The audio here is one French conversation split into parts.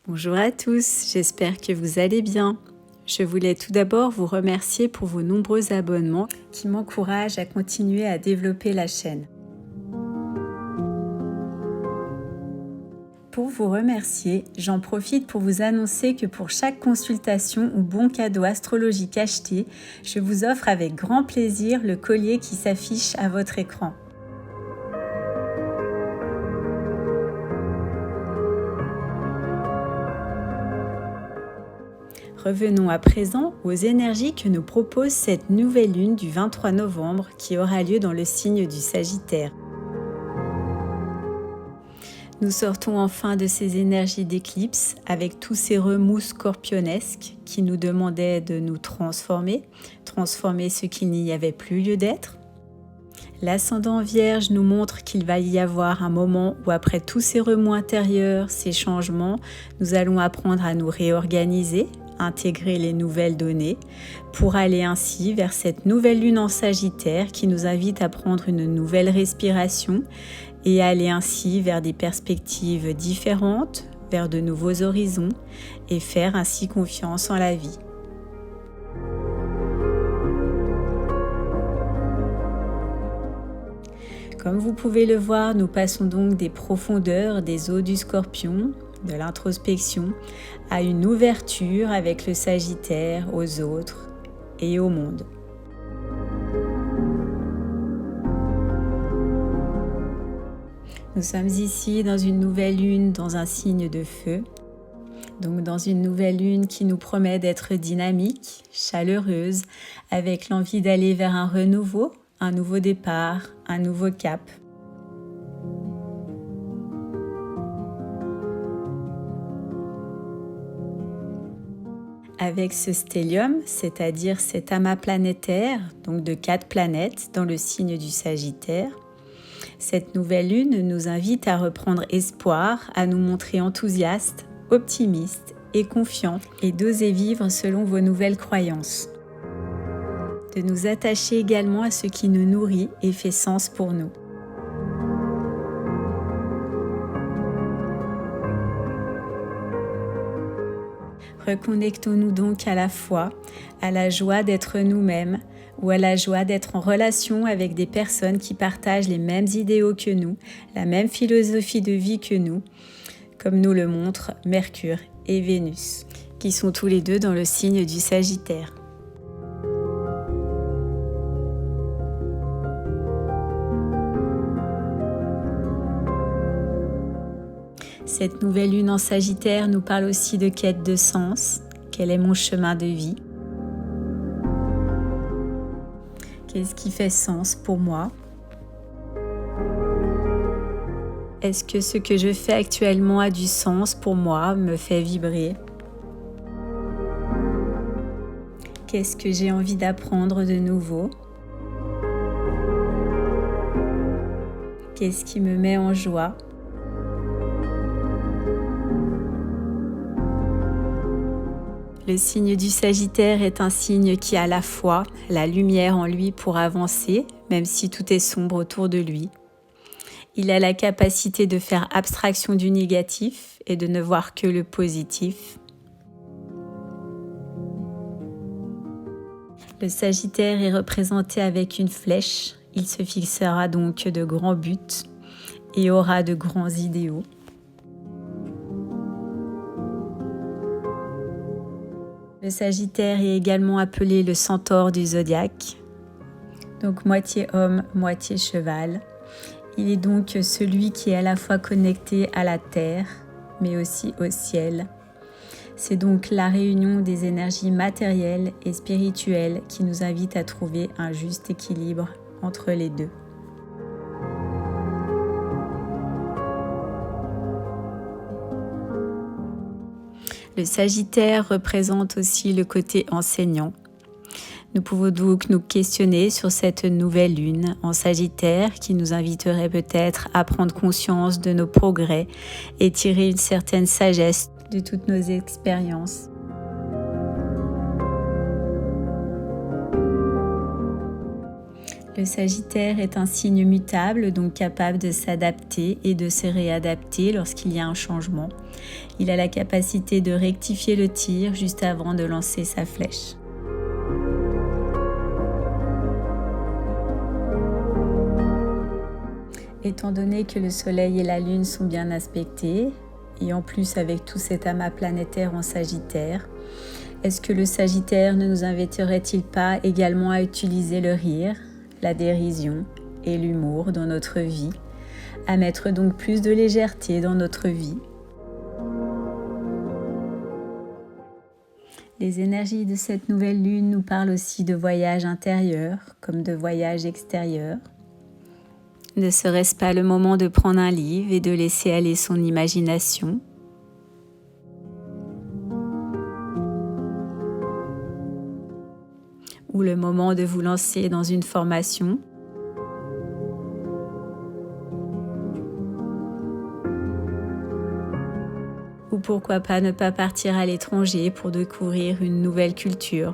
Bonjour à tous, j'espère que vous allez bien. Je voulais tout d'abord vous remercier pour vos nombreux abonnements qui m'encouragent à continuer à développer la chaîne. Pour vous remercier, j'en profite pour vous annoncer que pour chaque consultation ou bon cadeau astrologique acheté, je vous offre avec grand plaisir le collier qui s'affiche à votre écran. Revenons à présent aux énergies que nous propose cette nouvelle lune du 23 novembre qui aura lieu dans le signe du Sagittaire. Nous sortons enfin de ces énergies d'éclipse avec tous ces remous scorpionesques qui nous demandaient de nous transformer ce qu'il n'y avait plus lieu d'être. L'ascendant Vierge nous montre qu'il va y avoir un moment où après tous ces remous intérieurs, ces changements, nous allons apprendre à nous réorganiser, intégrer les nouvelles données pour aller ainsi vers cette nouvelle lune en Sagittaire qui nous invite à prendre une nouvelle respiration et aller ainsi vers des perspectives différentes, vers de nouveaux horizons et faire ainsi confiance en la vie. Comme vous pouvez le voir, nous passons donc des profondeurs des eaux du Scorpion, de l'introspection, à une ouverture avec le Sagittaire aux autres et au monde. Nous sommes ici dans une nouvelle lune, dans un signe de feu, donc dans une nouvelle lune qui nous promet d'être dynamique, chaleureuse, avec l'envie d'aller vers un renouveau, un nouveau départ, un nouveau cap. Avec ce stellium, c'est-à-dire cet amas planétaire, donc de 4 planètes dans le signe du Sagittaire, cette nouvelle lune nous invite à reprendre espoir, à nous montrer enthousiastes, optimistes et confiants et d'oser vivre selon vos nouvelles croyances. De nous attacher également à ce qui nous nourrit et fait sens pour nous. Reconnectons-nous donc à la foi, à la joie d'être nous-mêmes ou à la joie d'être en relation avec des personnes qui partagent les mêmes idéaux que nous, la même philosophie de vie que nous, comme nous le montrent Mercure et Vénus, qui sont tous les deux dans le signe du Sagittaire. Cette nouvelle lune en Sagittaire nous parle aussi de quête de sens. Quel est mon chemin de vie? Qu'est-ce qui fait sens pour moi? Est-ce que ce que je fais actuellement a du sens pour moi, me fait vibrer? Qu'est-ce que j'ai envie d'apprendre de nouveau? Qu'est-ce qui me met en joie? Le signe du Sagittaire est un signe qui a la foi, la lumière en lui pour avancer, même si tout est sombre autour de lui. Il a la capacité de faire abstraction du négatif et de ne voir que le positif. Le Sagittaire est représenté avec une flèche. Il se fixera donc de grands buts et aura de grands idéaux. Le Sagittaire est également appelé le centaure du zodiaque, donc moitié homme, moitié cheval. Il est donc celui qui est à la fois connecté à la terre, mais aussi au ciel. C'est donc la réunion des énergies matérielles et spirituelles qui nous invite à trouver un juste équilibre entre les deux. Le Sagittaire représente aussi le côté enseignant. Nous pouvons donc nous questionner sur cette nouvelle lune en Sagittaire qui nous inviterait peut-être à prendre conscience de nos progrès et tirer une certaine sagesse de toutes nos expériences. Le Le Sagittaire est un signe mutable, donc capable de s'adapter et de se réadapter lorsqu'il y a un changement. Il a la capacité de rectifier le tir juste avant de lancer sa flèche. Étant donné que le Soleil et la Lune sont bien aspectés, et en plus avec tout cet amas planétaire en Sagittaire, est-ce que le Sagittaire ne nous inviterait-il pas également à utiliser le rire, la dérision et l'humour dans notre vie, à mettre donc plus de légèreté dans notre vie? Les énergies de cette nouvelle lune nous parlent aussi de voyages intérieurs comme de voyages extérieurs. Ne serait-ce pas le moment de prendre un livre et de laisser aller son imagination? Ou le moment de vous lancer dans une formation? Ou pourquoi pas ne pas partir à l'étranger pour découvrir une nouvelle culture?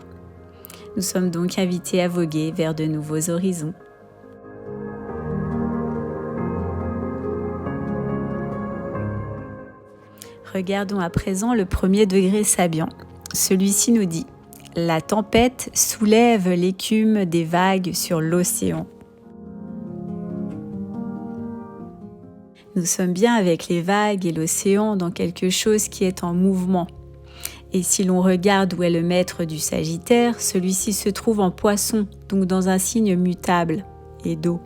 Nous sommes donc invités à voguer vers de nouveaux horizons. Regardons à présent le premier degré Sabian. Celui-ci nous dit: la tempête soulève l'écume des vagues sur l'océan. Nous sommes bien avec les vagues et l'océan dans quelque chose qui est en mouvement. Et si l'on regarde où est le maître du Sagittaire, celui-ci se trouve en Poisson, donc dans un signe mutable et d'eau.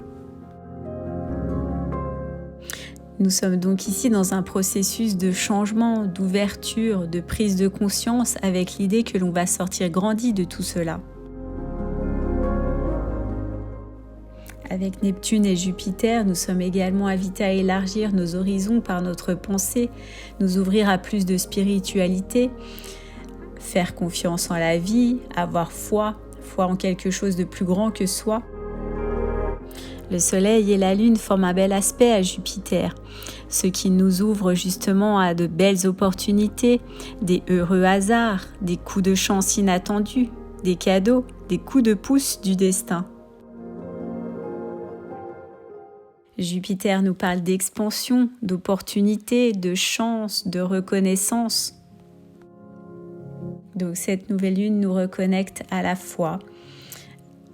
Nous sommes donc ici dans un processus de changement, d'ouverture, de prise de conscience avec l'idée que l'on va sortir grandi de tout cela. Avec Neptune et Jupiter, nous sommes également invités à élargir nos horizons par notre pensée, nous ouvrir à plus de spiritualité, faire confiance en la vie, avoir foi en quelque chose de plus grand que soi. Le Soleil et la Lune forment un bel aspect à Jupiter, ce qui nous ouvre justement à de belles opportunités, des heureux hasards, des coups de chance inattendus, des cadeaux, des coups de pouce du destin. Jupiter nous parle d'expansion, d'opportunités, de chance, de reconnaissance. Donc cette nouvelle lune nous reconnecte à la foi,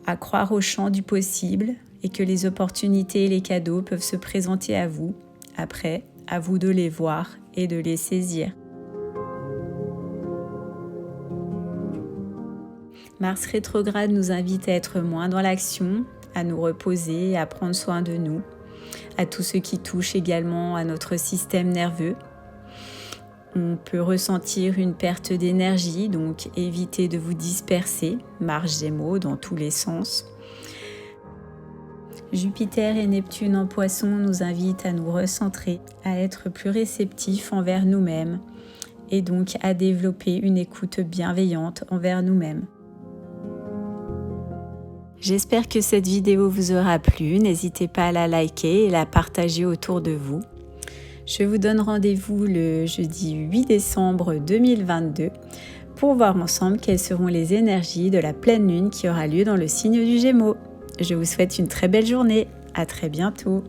à croire au champ du possible, et que les opportunités et les cadeaux peuvent se présenter à vous. Après, à vous de les voir et de les saisir. Mars rétrograde nous invite à être moins dans l'action, à nous reposer, à prendre soin de nous, à tout ce qui touche également à notre système nerveux. On peut ressentir une perte d'énergie, donc évitez de vous disperser, Mars Gémeaux dans tous les sens. Jupiter et Neptune en Poisson nous invitent à nous recentrer, à être plus réceptifs envers nous-mêmes et donc à développer une écoute bienveillante envers nous-mêmes. J'espère que cette vidéo vous aura plu. N'hésitez pas à la liker et la partager autour de vous. Je vous donne rendez-vous le jeudi 8 décembre 2022 pour voir ensemble quelles seront les énergies de la pleine lune qui aura lieu dans le signe du Gémeaux. Je vous souhaite une très belle journée. À très bientôt.